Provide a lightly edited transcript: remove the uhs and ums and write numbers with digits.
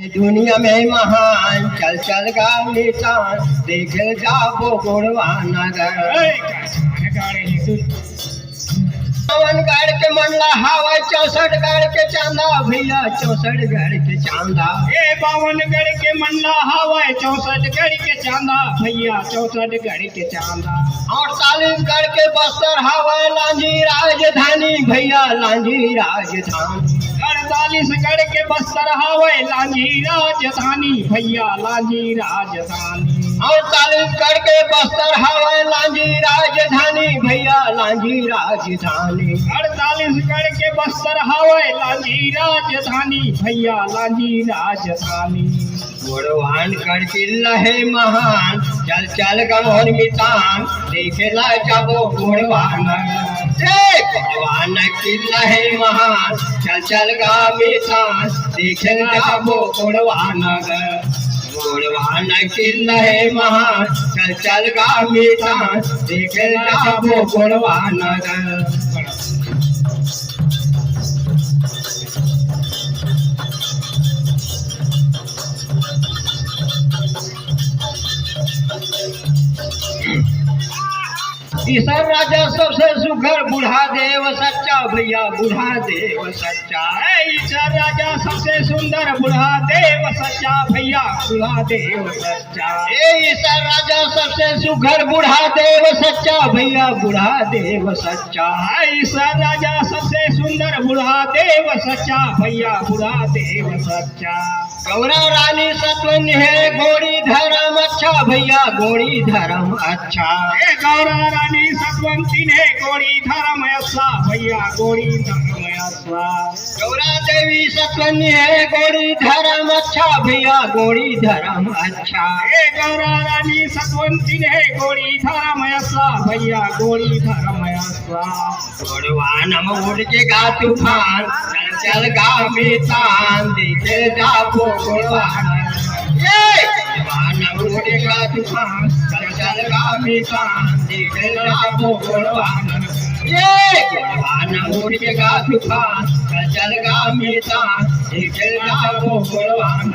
दुनिया में महान चल चल गाली चांद देखे जाबो गोड़वा नगर पवन गढ़ के मंडला हवा 64 गढ़ के चांदा भैया 64 गढ़ के चांदा ए 52 गढ़ के मंडला हवा 64 गढ़ के चांदा भैया 64 गढ़ के चांदा 48 गढ़ के बस्तर हवा लांजी राजधानी भैया लांजी राजधानी 48 गढ़ के बस्तर हवे लांजी राजधानी भैया लांजी राजधानी 48 गढ़ के बस्तर हवा लांजी राजधानी भैया लांजी राजधानी 48 गढ़ के बस्तर हवे लांजी राजधानी भैया लांजी राजधानी गोड़वान कर किला है महान चल चल गमोर मितान देखेला जाबो गोड़वान गोड़वान किला है महान चल चल गा मितान देखेला जाबो गोड़वान गोड़वान किला है महान चल चल गा मितान देखेला जाबो गोड़वान ईसर राजा सबसे सुघर बूढ़ा देव सच्चा भैया बूढ़ा देव सच्चा ईसर राजा सबसे सुंदर बूढ़ा देव सच्चा भैया बूढ़ा देव सच्चा ईसर राजा सबसे सुघर बूढ़ा देव सच्चा भैया बूढ़ा देव सच्चा ईसर राजा सबसे सुंदर बूढ़ा देव सच्चा भैया बूढ़ा देव सच्चा गौरा रानी सतवन्य है गोड़ी धर्म अच्छा भैया गोड़ी धर्म अच्छा गौरा रानी सतवंती ने गोड़ी धर्म अच्छा भैया गोड़ी धर्म अच्छा गौरा देवी सतवन्य है गोड़ी धर्म अच्छा भैया गोड़ी धर्म अच्छा गौरा रानी सतवंती ने गोड़ी धर्म अच्छा भैया गोड़ी धर्म अच्छा गोड़वान उड़ के गा तूफान चल चल गा मितान देखे जाबो गोड़वान गोड़वान उड़ के गा तूफान चल चल गा मितान देखे जाबो गोड़वान गोड़वान उड़ के गा तूफान चल चल गा मितान देखे जाबो गोड़वान